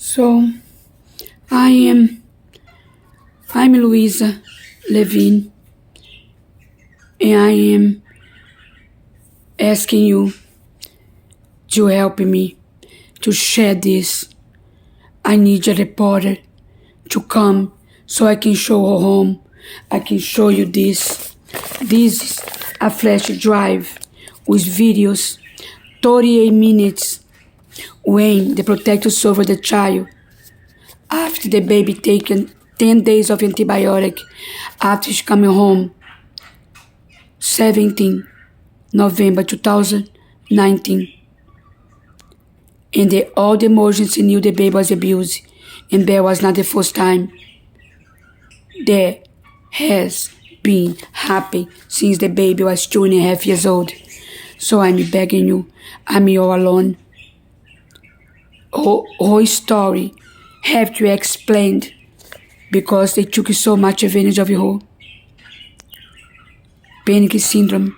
So I am I'm Louisa Levine, and I am asking you to help me to share this. I need a reporter to come so I can show her home. I can show you this. This is a flash drive with videos, 38 minutes when the protector served the child after the baby taken 10 days of antibiotic after she coming home 17 November 2019. And all the emergency knew the baby was abused, and that was not the first time. That has been happening since the baby was 2.5 years old. So I'm begging you, I'm all alone. Her story have to be explained because they took so much advantage of her. Panic syndrome,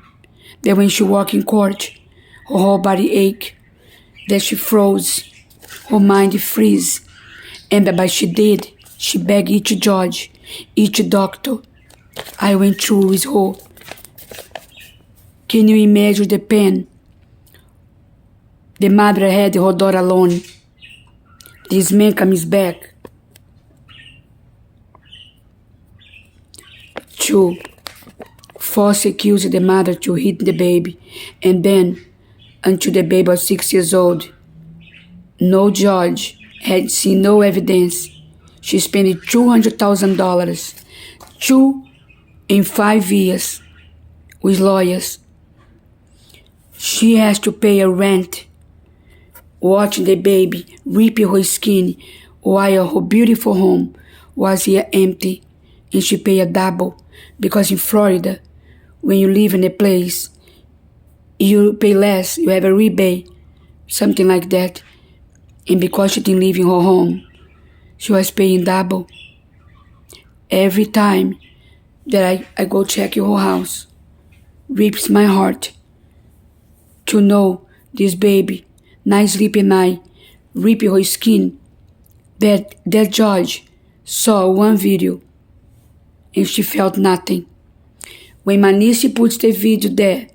that when she walk in court, her whole body ache, that she froze, her mind freeze, and but she did. She begged each judge, each doctor I went through with her. Can you imagine the pain the mother had her daughter alone? This man comes back to false accuse the mother to hit the baby, and then until the baby was 6 years old. No judge had seen no evidence. She spent $200,000, 2 in 5 years with lawyers. She has to pay a rent, watching the baby rip her skin while her beautiful home was here empty, and she paid a double because in Florida, when you live in a place, you pay less, you have a rebate, something like that. And because she didn't live in her home, she was paying double. Every time that I go check your house, rips my heart to know this baby, night sleeping night, ripping her skin, that judge saw one video and she felt nothing. When my niece puts the video there,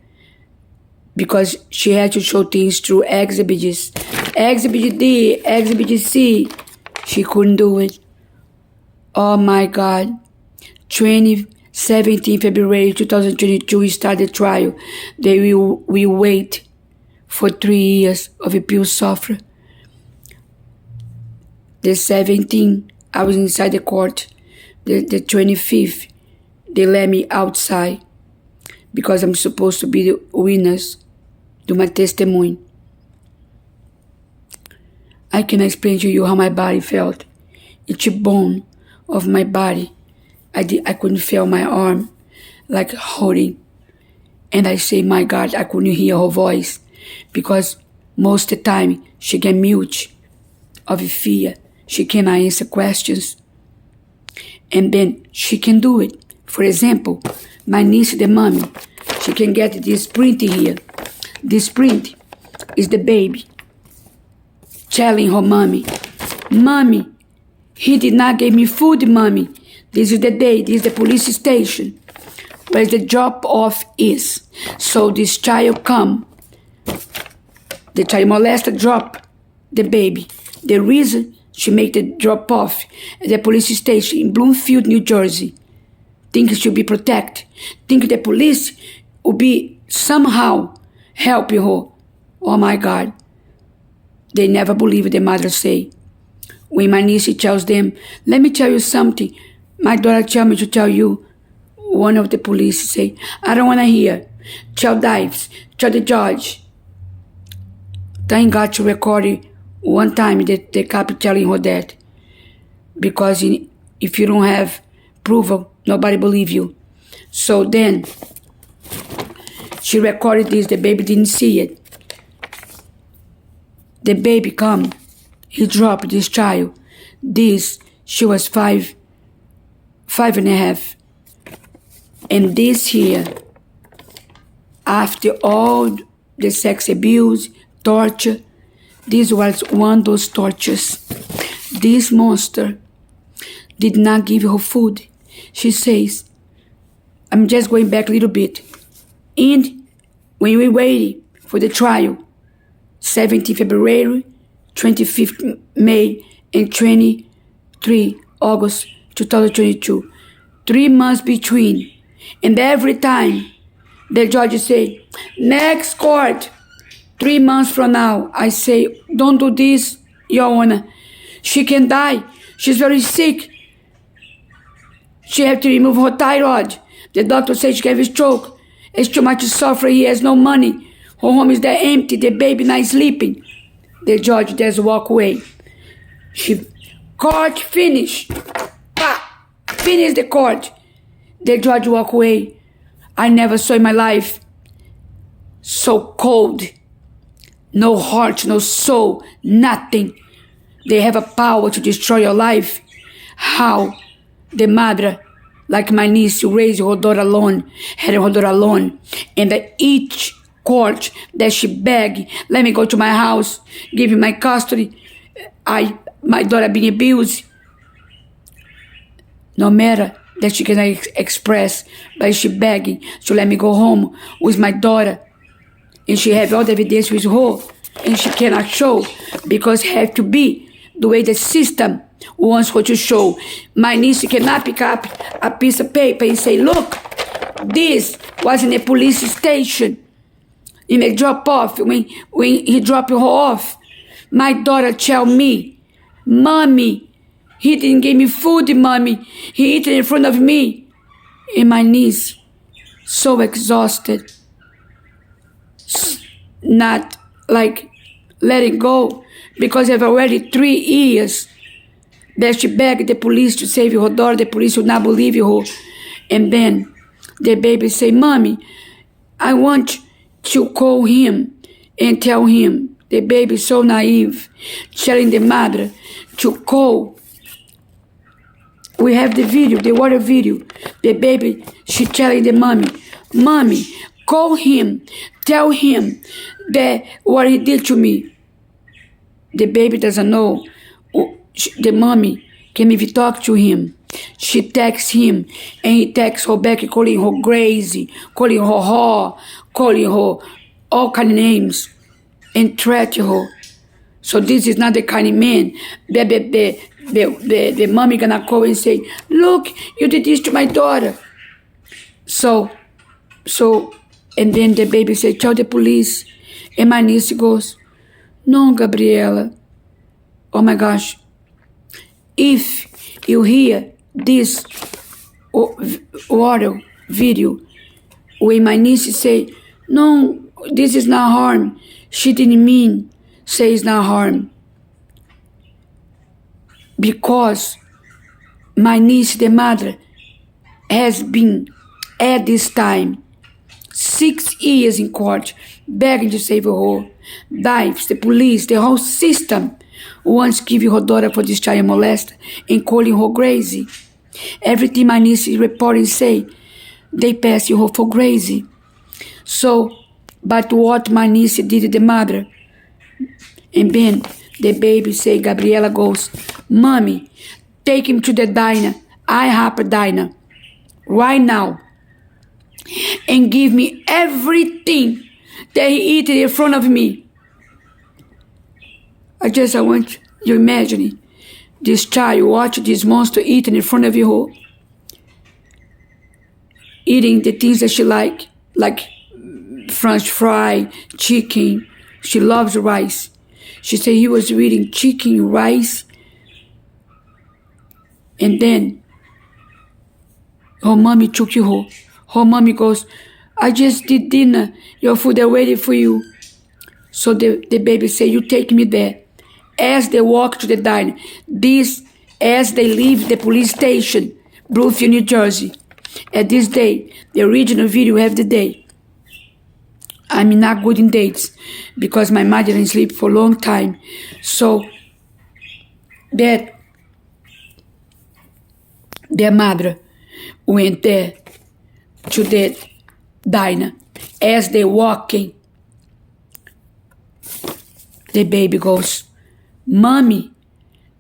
because she had to show things through exhibits, Exhibit D, Exhibit C, she couldn't do it. Oh my God. 17 February 2022, we started trial. They will wait for 3 years of abuse suffer. The 17th, I was inside the court. The 25th, they let me outside because I'm supposed to be the witness to my testimony. I can explain to you how my body felt. Each bone of my body, I couldn't feel my arm like holding. And I say, my God, I couldn't hear her voice because most of the time she get mute of fear. She cannot answer questions. And then she can do it. For example, my niece, the mommy, she can get this print here. This print is the baby telling her mommy, Mommy, he did not give me food, Mommy. This is the day, this is the police station where the drop-off is. So this child come, the child molester drop the baby. The reason she make the drop-off at the police station in Bloomfield, New Jersey, think she should be protected, think the police will be somehow helping her. Oh my God. They never believe the mother say. When my niece tells them, let me tell you something, my daughter tell me to tell you, one of the police say, I don't want to hear. Tell Dives, tell the judge. Thank God to record it one time that the cop telling her that. Because if you don't have proof, nobody believe you. So then, she recorded this, the baby didn't see it. The baby come, he dropped this child. She was 5.5. And this here, after all the sex abuse, torture, this was one of those tortures. This monster did not give her food. She says, I'm just going back a little bit. And when we waited for the trial, 17th February, 25th May, and 23 August 2022, 3 months between. And every time the judge say, next court, 3 months from now, I say, don't do this, Your Honor. She can die. She's very sick. She have to remove her thyroid. The doctor says she have a stroke. It's too much to suffer. He has no money. Her home is there empty. The baby not sleeping. The judge just walk away. Court finish. Finish the court. The judge walk away. I never saw in my life so cold. No heart, no soul, nothing. They have a power to destroy your life. How the mother, like my niece, raised her daughter alone, had her daughter alone, and that each court that she begged, let me go to my house, give me my custody. My daughter being abused. No matter that she cannot express, but she begging to let me go home with my daughter. And she have all the evidence with her, and she cannot show because it have to be the way the system wants her to show. My niece cannot pick up a piece of paper and say, look, this was in a police station, in a drop-off, when he dropped her off. My daughter tell me, Mommy, he didn't give me food, Mommy. He ate it in front of me. And my niece, so exhausted, not like letting go, because they have already 3 years that she begged the police to save her daughter. The police would not believe her. And then the baby say, Mommy, I want to call him and tell him. The baby so naive, telling the mother to call. We have the video, the water video. The baby, she telling the Mommy, call him, tell him that what he did to me. The baby doesn't know. The mommy can even talk to him. She texts him, and he texts her back, calling her crazy, calling her whore, calling her all kind of names, and threaten her. So this is not the kind of man the mommy gonna call and say, look, you did this to my daughter. So, and then the baby say, tell the police. And my niece goes, no, Gabriela. Oh my gosh. If you hear this audio video, when my niece say, no, this is not harm. She didn't mean say it's not harm. Because my niece, the mother, has been at this time 6 years in court, begging to save her. Dives, the police, the whole system wants to give her daughter for this child molester and calling her crazy. Everything my niece is reporting say, they pass her for crazy. So, but what my niece did to the mother, and then the baby say, Gabriela goes, Mommy, take him to the diner, IHOP diner, right now, and give me everything that he eat in front of me. I want you imagine this child watch this monster eating in front of you, eating the things that she like French fry, chicken. She loves rice. She said he was eating chicken, rice, and then her mommy took her. Her mommy goes, I just did dinner. Your food are waiting for you. So the baby say, you take me there. As they walk to the diner, as they leave the police station, Bluefield, New Jersey. At this day, the original video have the day. I'm not good in dates because my mother didn't sleep for a long time. So that their mother went there to the diner. As they walking, the baby goes, Mommy,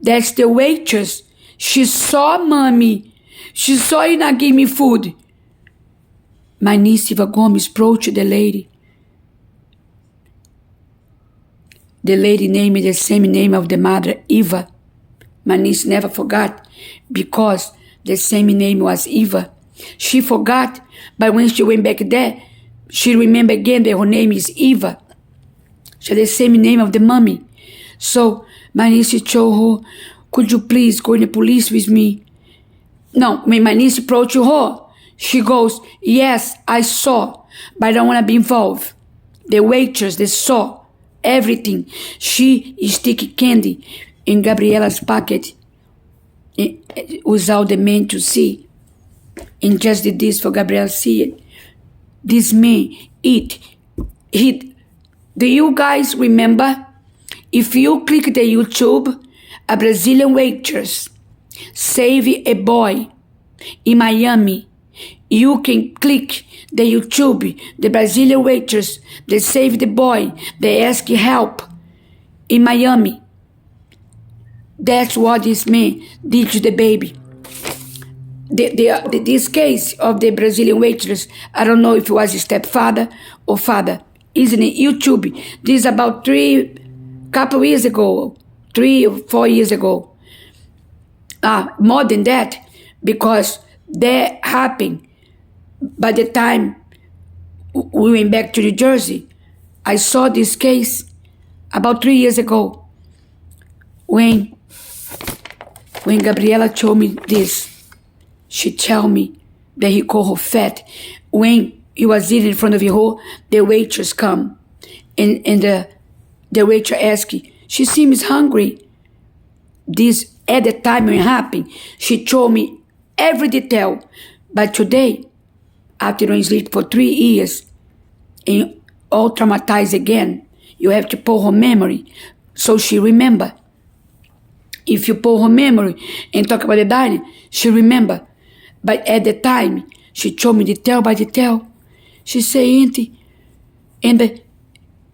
That's the waitress. She saw mommy. She saw you not give me food. My niece Eva Gomes approached the lady. The lady named the same name of the mother, Eva. My niece never forgot because the same name was Eva. She forgot, but when she went back there, she remembered again that her name is Eva. She had the same name of the mommy. So my niece told her, could you please go in the police with me? No, when my niece approached her, she goes, yes, I saw, but I don't want to be involved. The waitress, they saw everything. She stick candy in Gabriela's pocket without the man to see. And just did this for Gabriela to see it. This man eat. Do you guys remember? If you click the YouTube, a Brazilian waitress save a boy in Miami. You can click the YouTube, the Brazilian waitress, they save the boy, they ask help in Miami. That's what this man did to the baby. This case of the Brazilian waitress, I don't know if it was his stepfather or father, isn't it? YouTube. This is about 3 or 4 years ago. More than that, because that happened by the time we went back to New Jersey. I saw this case about 3 years ago when Gabriela told me this. She told me that he called her fat. When he was eating in front of her, the waitress come and the waitress asked, she seems hungry. This at the time when it happened, she told me every detail. But today, after doing sleep for 3 years, and all traumatized again, you have to pull her memory so she remember. If you pull her memory and talk about the dining, she remember. But at the time, she told me detail by detail. She say, Auntie, and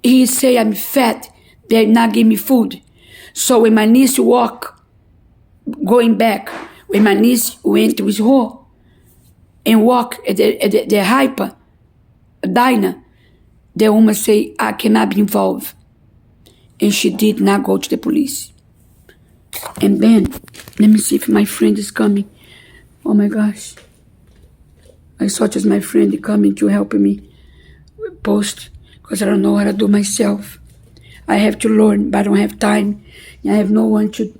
he say I'm fat, they not give me food. So when my niece going back, when my niece went with her and walk at the hyper diner, the woman say, I cannot be involved. And she did not go to the police. And then, let me see if my friend is coming. Oh my gosh. I thought it was my friend coming to help me post, because I don't know how to do myself. I have to learn, but I don't have time. I have no one to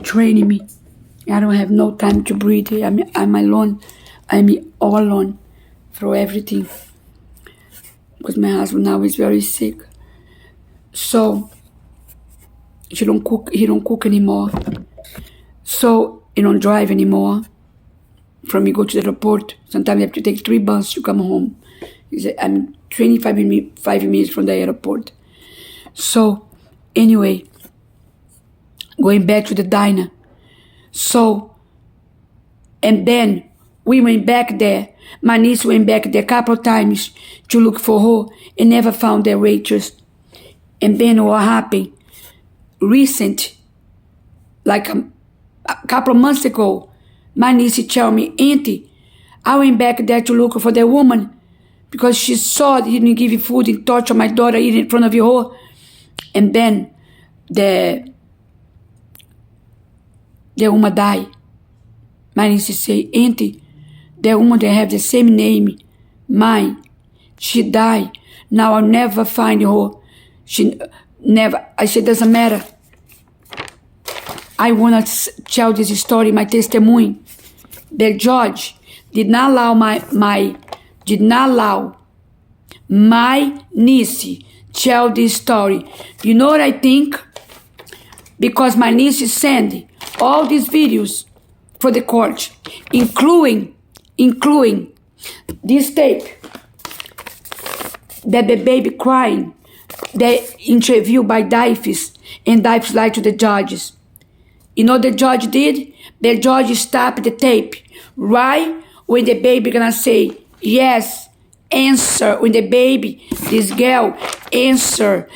train me. I don't have no time to breathe. I'm alone. I'm all alone for everything. Because my husband now is very sick. So, he don't cook anymore. So, he don't drive anymore. From me go to the airport, sometimes I have to take 3 buses to come home. I'm 25 minutes from the airport. So, anyway, going back to the diner. So, and then we went back there. My niece went back there a couple of times to look for her and never found the waitress. And then what happened? Recent, like a couple of months ago, my niece told me, Auntie, I went back there to look for the woman because she saw that he didn't give you food and torture my daughter eating in front of her. And then the woman died. My niece say, Auntie, the woman that have the same name, mine, she died. Now I'll never find her. She never, I said, doesn't matter. I want to tell this story, my testimony. The judge did not allow my niece tell this story. You know what I think? Because my niece sent all these videos for the court, including this tape that the baby crying, the interview by Daifes, and Daifes lied to the judges. You know what the judge did? The judge stopped the tape right when the baby gonna say, yes, answer. When the baby, this girl, answer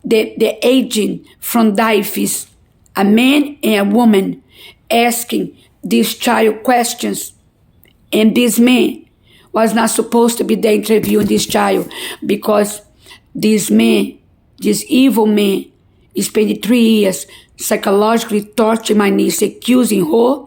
the agent from Daifes a man and a woman asking this child questions, and this man was not supposed to be there interviewing this child because this man, this evil man, spent 3 years psychologically torturing my niece, accusing her,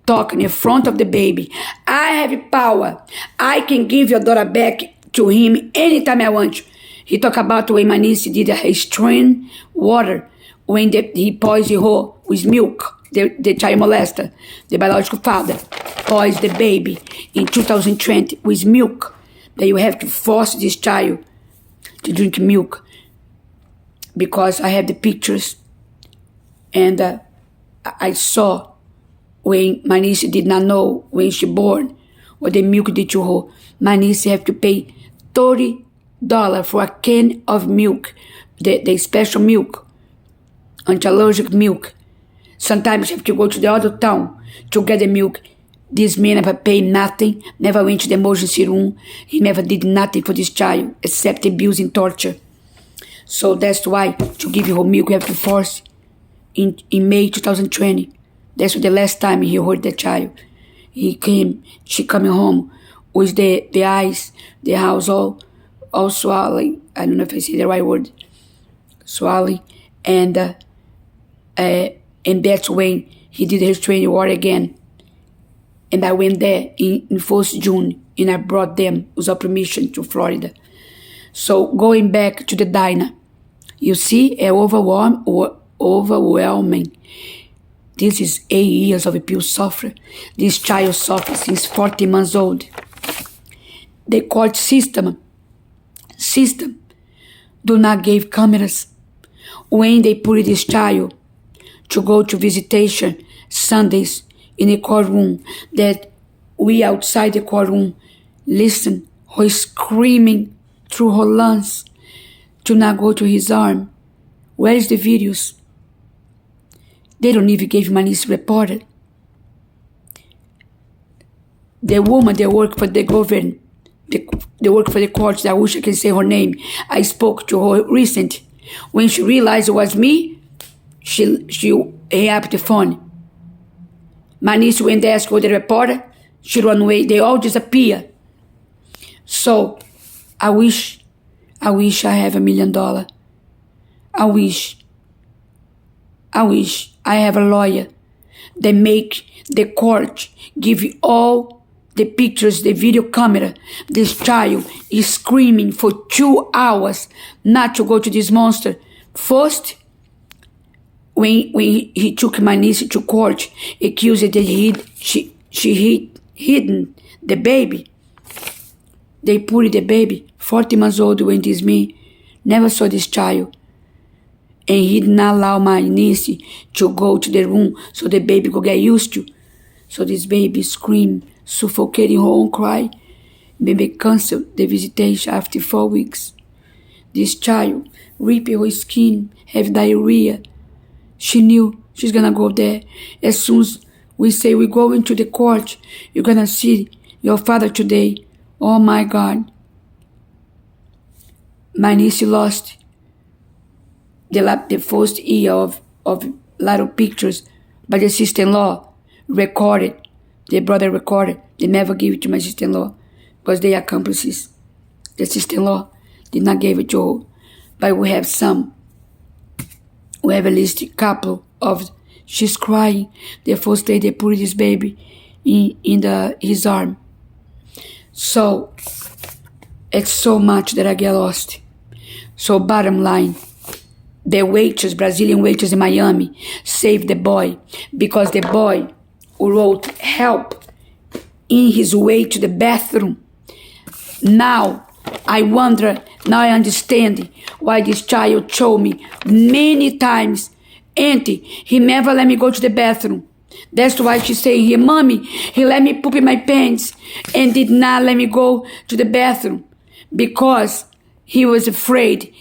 talking in front of the baby. I have power. I can give your daughter back to him anytime I want you. He talked about when my niece did her strain water when he poisoned her with milk. The child molester, the biological father, poisoned the baby in 2020 with milk. That you have to force this child to drink milk, because I have the pictures, and I saw when my niece did not know when she born what the milk did to her. My niece have to pay $30 for a can of milk, the special milk, anti-allergic milk. Sometimes you have to go to the other town to get the milk. This man never paid nothing, never went to the emergency room. He never did nothing for this child except abuse and torture. So that's why to give her milk, you have to force in May 2020. That's the last time he heard the child. She coming home with the eyes, the house all swelling. I don't know if I say the right word. Swelling. And that's when he did his training war again. And I went there in 1st June, and I brought them without permission to Florida. So going back to the diner, you see, overwhelming. This is 8 years of abuse suffer. This child suffered since 40 months old. The court system do not give cameras when they put this child to go to visitation Sundays in a courtroom, that we outside the courtroom listen her screaming through her lungs to not go to his arm. Where is the videos? They don't even give my niece reported. The woman that work for the government, they work for the courts, I wish I can say her name. I spoke to her recent. When she realized it was me, she hung up the phone. My niece went there, asked for the reporter. She ran away. They all disappear. So I wish I have $1 million. I wish I have a lawyer that make the court give you all the pictures, the video camera. This child is screaming for 2 hours not to go to this monster. First, when he took my niece to court, accused that she hidden the baby. They put the baby, 40 months old when this man never saw this child. And he did not allow my niece to go to the room so the baby could get used to. So this baby screamed, suffocating her own cry. Baby canceled the visitation after 4 weeks. This child ripped her skin, have diarrhea. She knew she's gonna go there. As soon as we say we're going to the court, you're gonna see your father today. Oh my God. My niece lost the first year of lot of pictures, but the sister-in-law recorded. The brother recorded. They never gave it to my sister-in-law because they are accomplices. The sister-in-law did not give it to her, but we have some. We have at least a couple of. She's crying. The first day they put this baby in his arm. So it's so much that I get lost. So bottom line, the waitress, Brazilian waitress in Miami, saved the boy because the boy wrote help in his way to the bathroom. Now I wonder, now I understand why this child told me many times, Auntie, he never let me go to the bathroom. That's why she's saying here, Mommy, he let me poop in my pants and did not let me go to the bathroom because he was afraid.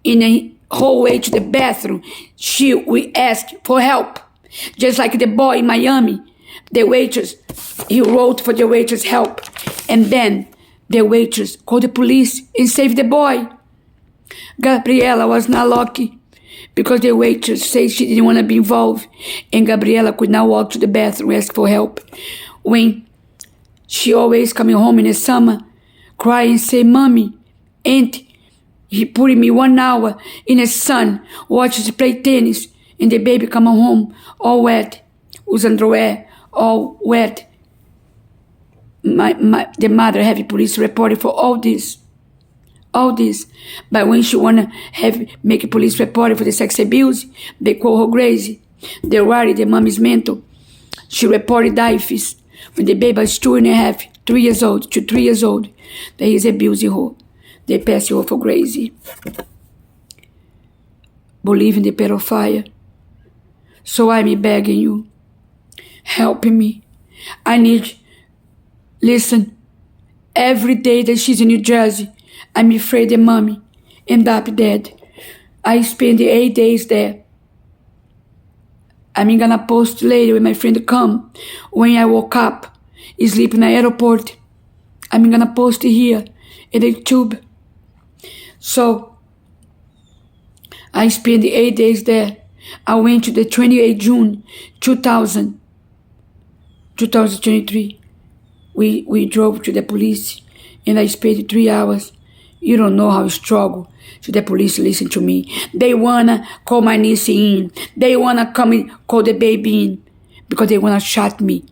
In the whole way to the bathroom, we asked for help. Just like the boy in Miami, the waitress, he wrote for the waitress help. And then the waitress called the police and saved the boy. Gabriela was not lucky because the waitress said she didn't want to be involved, and Gabriela could not walk to the bathroom and ask for help. When she always coming home in the summer, crying and say, "Mommy, Auntie, he put me 1 hour in the sun, watches play tennis, and the baby come home all wet, with underwear all wet." The mother have a police report for all this. But when she wanna make a police report for the sex abuse, they call her crazy. They worry the mom is mental. She reported DIFES when the baby was 2.5, 3 years old, to 3 years old, that he's abusing her. They pass her for crazy. Believe in the pedophile. So I'm begging you, help me. I need, listen, every day that she's in New Jersey, I'm afraid the mommy end up dead. I spend 8 days there. I'm gonna post later when my friend come. When I woke up, sleep in the airport. I'm gonna post here in the tube. So I spent 8 days there. I went to the 28th June 2023. We drove to the police and I spent 3 hours. You don't know how I struggle to the police listen to me. They wanna call my niece in. They wanna come and call the baby in because they wanna shot me.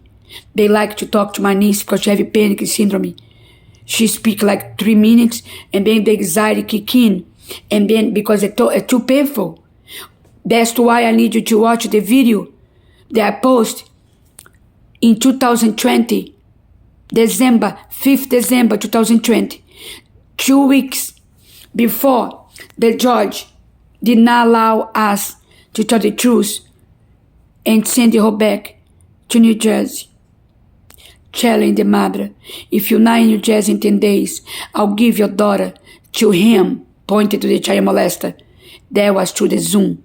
They like to talk to my niece because she have a panic syndrome. She speak like 3 minutes and then the anxiety kick in. And then because it's too painful. That's why I need you to watch the video that I post in 2020, December 5th December 2020. 2 weeks before the judge did not allow us to tell the truth and send her back to New Jersey. Telling the mother, if you're not in New Jersey in 10 days, I'll give your daughter to him, pointed to the child molester. That was through the Zoom.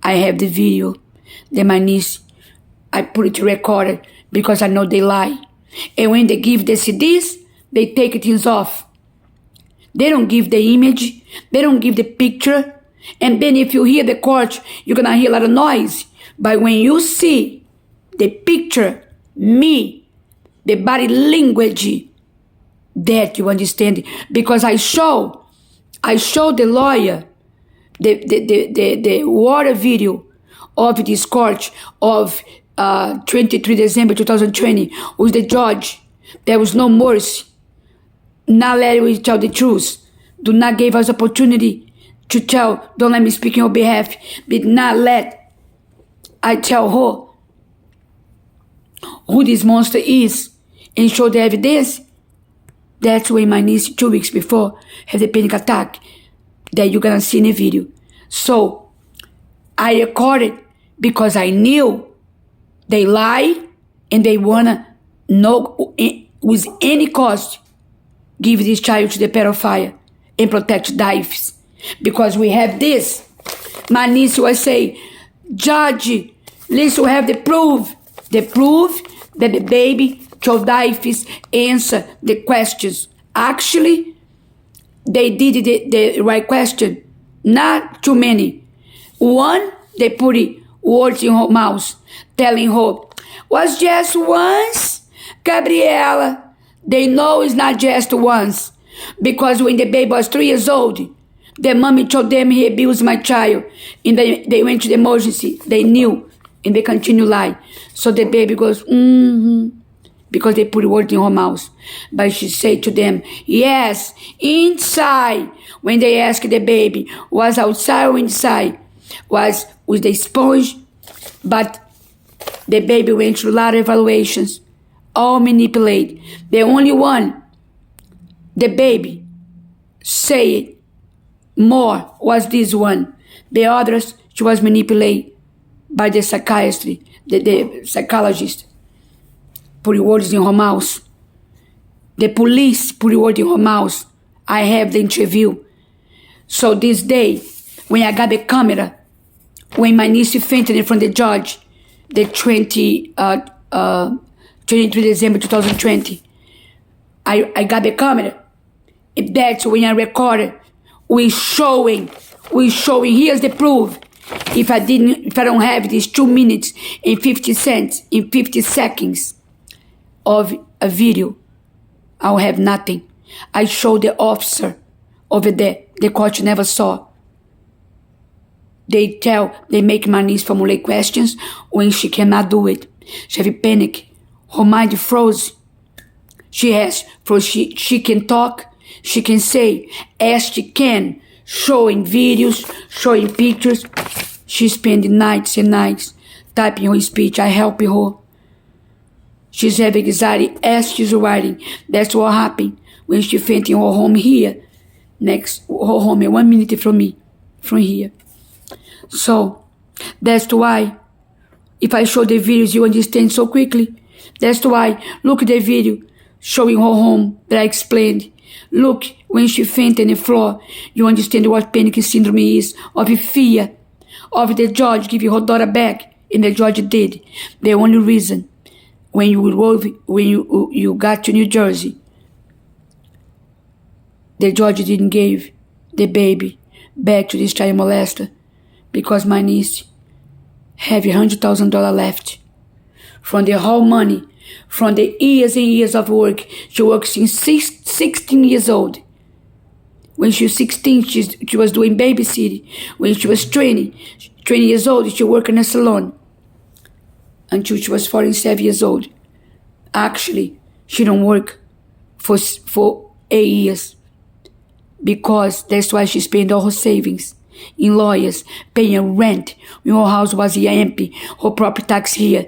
I have the video that my niece, I put it to record it because I know they lie. And when they give the CDs, they take things off. They don't give the image. They don't give the picture. And then if you hear the court, you're going to hear a lot of noise. But when you see the picture, me, the body language, that you understand. Because I show the lawyer the water video of this court of 23 December 2020 with the judge. There was no mercy. Not letting us tell the truth. Do not give us opportunity to tell. Don't let me speak on your behalf. But not let I tell her who this monster is and show the evidence. That's when my niece 2 weeks before had a panic attack that you're gonna see in the video. So I recorded because I knew they lie and they wanna know with any cost give this child to the pedophile and protect DIFES. Because we have this. My niece will say, Judge, listen, we have the proof. The proof that the baby told DIFES answer the questions. Actually, they did the right question. Not too many. One, they put words in her mouth, telling her, was just once, Gabriela. They know it's not just once. Because when the baby was 3 years old, the mommy told them he abused my child. And they went to the emergency. They knew. And they continue lying. So the baby goes, because they put words in her mouth. But she said to them, yes, inside. When they asked the baby, was outside or inside? Was with the sponge. But the baby went through a lot of evaluations. All manipulated. The only one, the baby, said more was this one. The others, she was manipulated by the psychiatrist, the psychologist. Put words in her mouth. The police put words in her mouth. I have the interview. So this day, when I got the camera, when my niece fainted in front of the judge, the 23 December 2020, I got the camera. That's when I recorded. We showing we're showing, here's the proof. If I don't have these 2 minutes and 50 cents, in 50 seconds of a video, I'll have nothing. I show the officer over there, the court never saw. They make my niece formulate questions when she cannot do it. She have panic. Her mind froze. She can talk, she can say as she can, showing videos, showing pictures. She spends nights and nights typing her speech. I help her. She's having anxiety as she's writing. That's what happened when she fainted in her home here. Her home is 1 minute from me, from here. So that's why if I show the videos, you understand so quickly. That's why look at the video showing her home that I explained. Look, when she fainted on the floor, you understand what panic syndrome is, of fear, of the judge giving her daughter back, and the judge did. The only reason when you got to New Jersey, the judge didn't give the baby back to this child molester because my niece have $100,000 left from the whole money, from the years and years of work. She worked since 16 years old. When she was 16, she was doing babysitting. When she was 20 years old, she worked in a salon until she was 47 years old. Actually, she don't work for 8 years because that's why she spent all her savings in lawyers, paying rent when her house was here empty, her property tax here.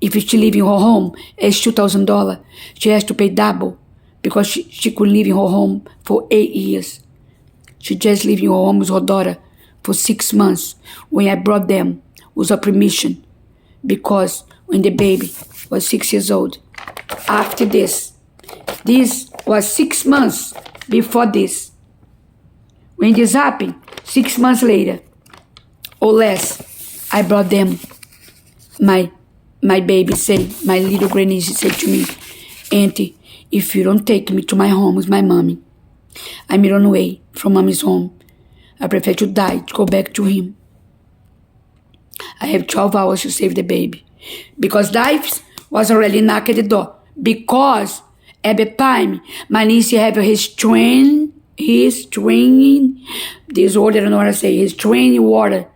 If she live in her home, it's $2,000. She has to pay double because she could live in her home for 8 years. She just lived in her home with her daughter for 6 months when I brought them with her permission, because when the baby was 6 years old. After this was 6 months before this. When this happened, 6 months later or less, I brought them. My baby said, my little grandniece said to me, Auntie, if you don't take me to my home with my mommy, I'm on the way from mommy's home. I prefer to die to go back to him. I have 12 hours to save the baby. Because life was already knocked at the door. Because at the time, my niece had his training water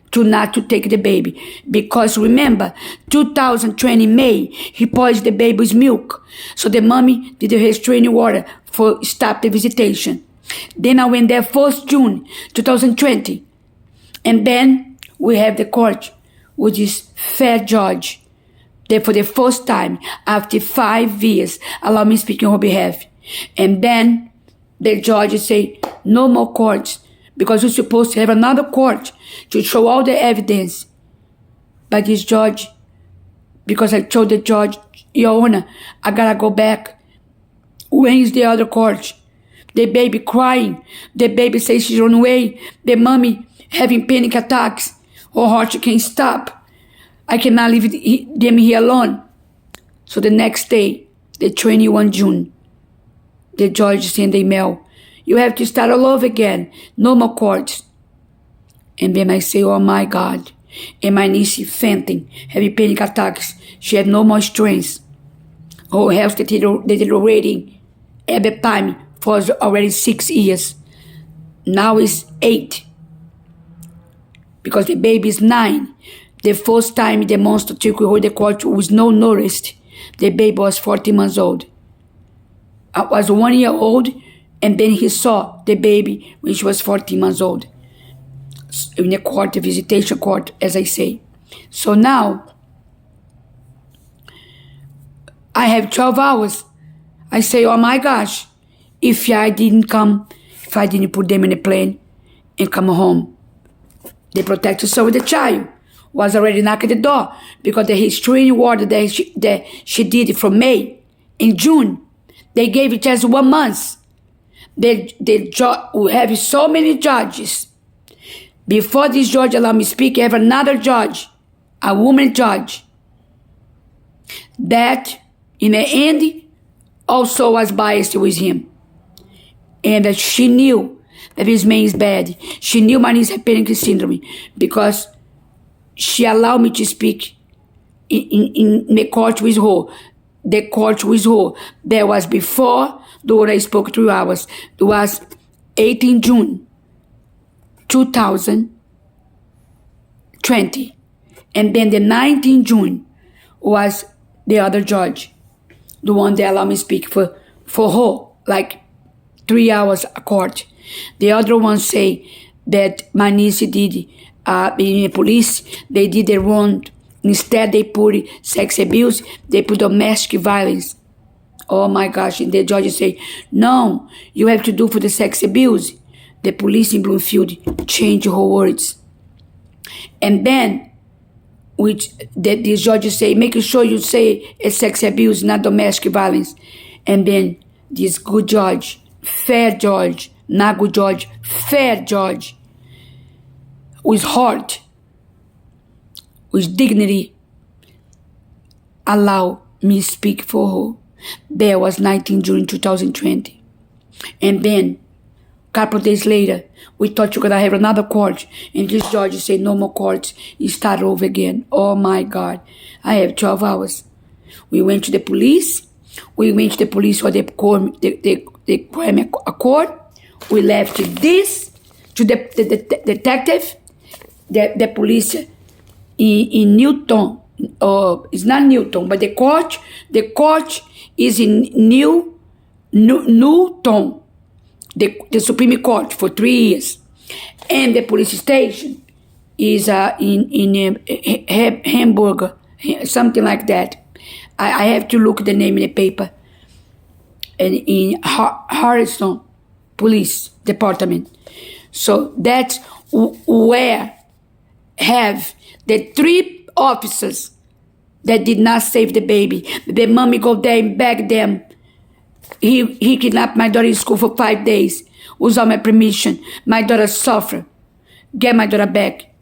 to not to take the baby. Because remember, 2020 May, he poisoned the baby's milk. So the mommy did the restraining water for stop the visitation. Then I went there 1st June 2020. And then we have the court with this fair judge that for the first time after 5 years allow me to speak on her behalf. And then the judge say no more courts, because we're supposed to have another court to show all the evidence. But this judge, because I told the judge, Your Honor, I gotta go back. When is the other court? The baby crying. The baby says she's on the way. The mommy having panic attacks. Her heart can't stop. I cannot leave them here alone. So the next day, the 21 June, the judge sent an email. You have to start all over again. No more courts. And then I say, oh my God. And my niece fainting, having panic attacks. She had no more strength. Her health deteriorating at the time was already 6 years. Now it's 8. Because the baby is 9. The first time the monster took her to the court was no noticed. The baby was 14 months old. I was 1 year old, and then he saw the baby when she was 14 months old. In the court, the visitation court, as I say. So now, I have 12 hours. I say, oh my gosh, if I didn't put them in a plane and come home, the protector saw the child was already knocked at the door, because the restraining order that she did from May in June, they gave it just 1 month. We have so many judges. Before this judge allowed me to speak, I have another judge, a woman judge, that in the end also was biased with him. And she knew that this man is bad. She knew my niece had panic syndrome because she allowed me to speak in the court with her. The court with her. That was before the one I spoke 3 hours. It was 18 June 2020. And then the 19 June was the other judge, the one that allowed me to speak for her, like 3 hours a court. The other one say that my niece did, in the police, they did the wrong. Instead, they put sex abuse, they put domestic violence. Oh my gosh, and the judge say, no, you have to do for the sex abuse. The police in Bloomfield changed her words. And then, these judges say, making sure you say it's sex abuse, not domestic violence. And then this good judge, fair judge, not good judge, fair judge, with heart, with dignity, allow me speak for her. There was 19 June 2020. And then, a couple of days later, we thought you could have another court. And this judge said, no more courts. You start over again. Oh my God. I have 12 hours. We went to the police. We went to the police for the crime accord. We left this to the detective, the police in Newton. It's not Newton, but the court is in Newton, the Supreme Court for 3 years. And the police station is in Hamburg, something like that. I have to look the name in the paper. And in Harrison Police Department. So that's where have the 3 officers that did not save the baby. The mommy go there and beg them. He kidnapped my daughter in school for 5 days without my permission. My daughter suffered. Get my daughter back.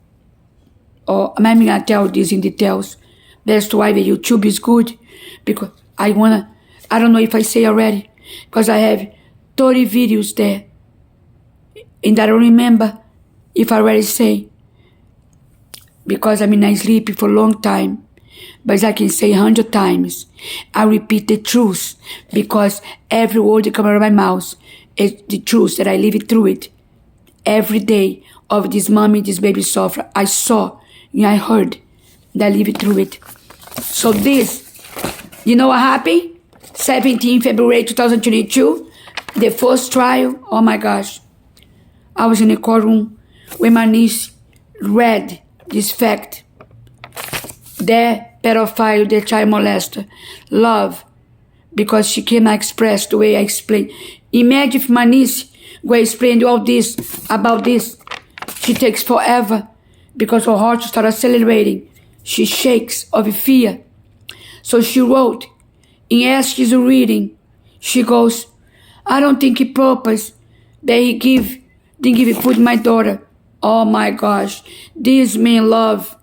Oh, I'm not going to tell this in details. That's why the YouTube is good. Because I don't know if I say already. Because I have 30 videos there. And I don't remember if I already say. Because I sleep for a long time. But I can say 100 times. I repeat the truth. Because every word that comes out of my mouth is the truth, that I live it through it. Every day of this mommy, this baby suffer. I saw and I heard that I live it through it. So this, you know what happened? 17 February 2022, the first trial. Oh my gosh. I was in the courtroom when my niece read this fact. The pedophile, the child molester, love, because she cannot express the way I explain. Imagine if my niece go explain all this, about this. She takes forever because her heart starts accelerating. She shakes of fear. So she wrote, and as she's reading, she goes, I don't think he purpose that he didn't give it food to my daughter. Oh my gosh, this man love,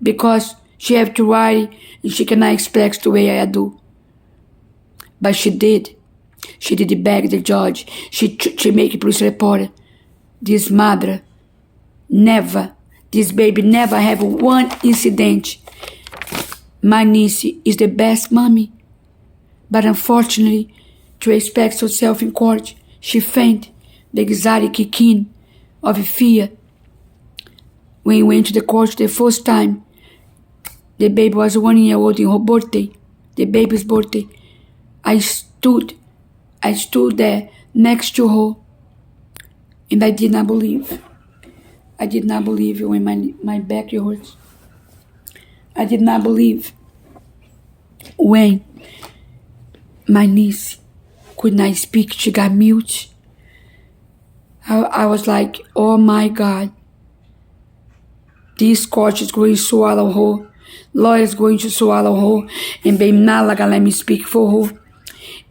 because she have to write and she cannot express the way I do. But she did. She did beg the judge. She make a police report. This mother never, this baby never have one incident. My niece is the best mommy. But unfortunately, to express herself in court, she fainted. The anxiety kicked in of fear. When we went to the court the first time, the baby was 1 year old in her birthday, the baby's birthday. I stood there next to her, and I did not believe. I did not believe when my back hurts. I did not believe when my niece could not speak. She got mute. I was like, oh my God. This court is going to swallow her. Lawyers going to swallow her. And they not gonna let me speak for her.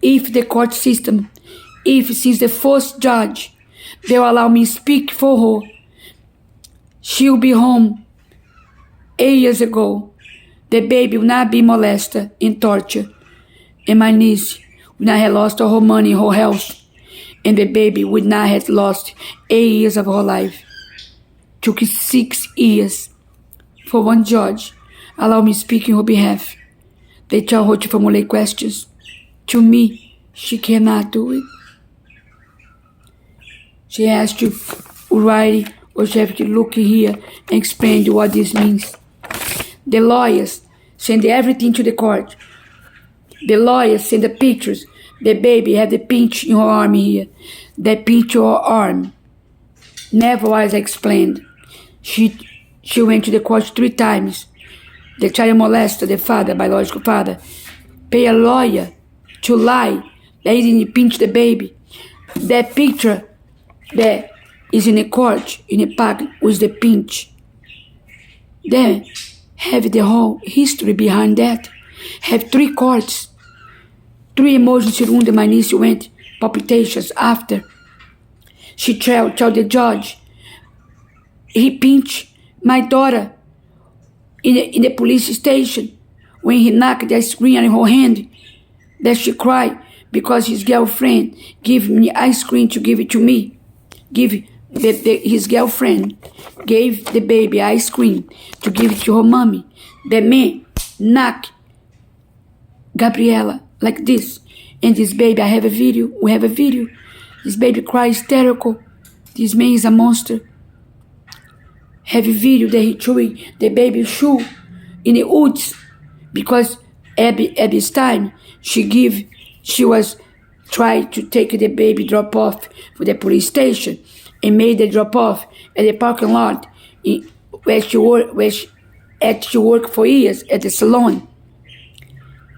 If the court system, if she's the first judge, they'll allow me speak for her. She'll be home 8 years ago. The baby will not be molested and tortured. And my niece will not have lost her money, her health. and the baby would not have lost 8 years of her life. Took 6 years for one judge allow me speak in her behalf. They tell her to formulate questions. To me, she cannot do it. She has to write it, or she has to look here and explain what this means. The lawyers send everything to the court. The lawyers send the pictures. The baby had the pinch in her arm here. The pinch in her arm never was explained. She went to the court 3 times. The child molested the father, biological father. Pay a lawyer to lie that he didn't pinch the baby. That picture that is in the court, in the park, with the pinch. Then have the whole history behind that. Have 3 courts. 3 emergency rooms that my niece went, palpitations after. She tell the judge, he pinched my daughter in the police station when he knocked the screen in her hand, that she cried because his girlfriend gave me ice cream to give it to me. His girlfriend gave the baby ice cream to give it to her mommy. The man knocked Gabriela like this. And this baby, I have a video, we have a video. This baby cries hysterical. This man is a monster. Have a video that he threw the baby's shoe in the woods because Abby's time she was trying to take the baby drop off for the police station and made the drop off at the parking lot where she worked for years at the salon.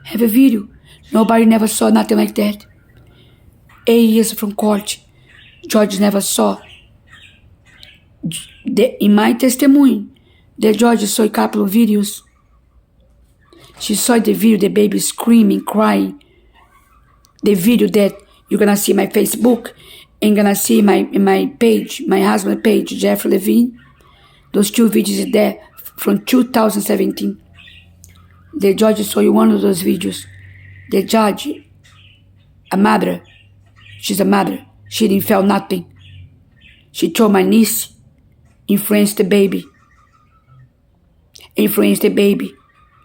Have a video. Nobody never saw nothing like that. 8 years from court, judge never saw. In my testimony, the judge saw a couple of videos. She saw the video, the baby screaming, crying. The video that you're gonna see my Facebook and gonna see my page, my husband's page, Jeffrey Levine. Those 2 videos are there from 2017. The judge saw you one of those videos. The judge, she's a mother. She didn't feel nothing. She told my niece, influence the baby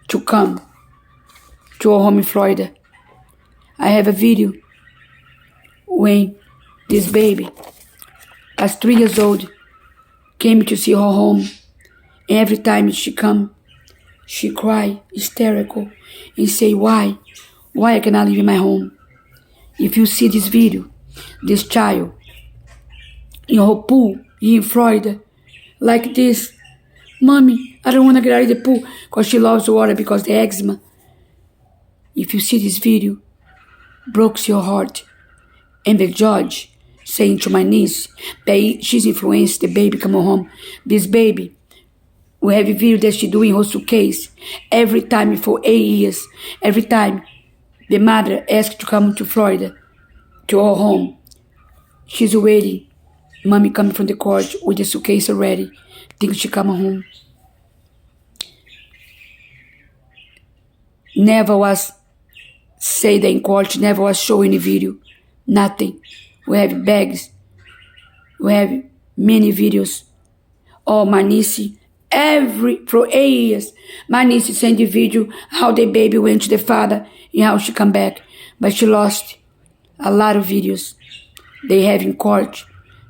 to come to our home in Florida. I have a video when this baby, as 3 years old, came to see her home. And every time she come, she cry hysterical and say, why I cannot live in my home? If you see this video, this child in her pool here in Florida, like this, mommy, I don't want to get out of the pool because she loves water because the eczema. If you see this video, breaks your heart. And the judge saying to my niece that she's influenced the baby come home. This baby, we have a video that she doing her suitcase every time for 8 years. Every time the mother asked to come to Florida, to our home, she's waiting. Mommy coming from the court with the suitcase already, think she come home. Never was say that in court, never was showing the video, nothing. We have bags, we have many videos. Oh, my niece, for 8 years, my niece sent the video how the baby went to the father and how she come back, but she lost a lot of videos. They have in court,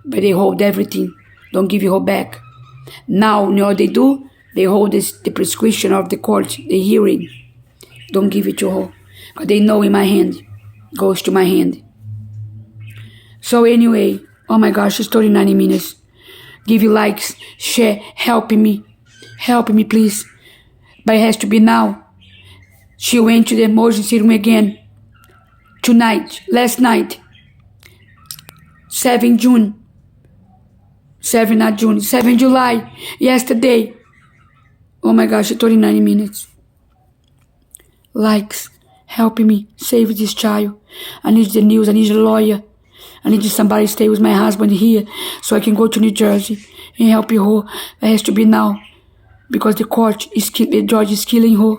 but they hold everything, don't give you her back. Now, you know what they do? They hold the prescription of the court, the hearing, don't give it to her, because they know in my hand, goes to my hand. So anyway, oh my gosh, it's 39 minutes. Give you likes, share, helping me please. But it has to be now. She went to the emergency room again last night, 7 July, yesterday. Oh my gosh, 39 minutes. Likes, helping me save this child. I need the news, I need a lawyer. I need somebody to stay with my husband here so I can go to New Jersey and help her. It has to be now because the judge is killing her.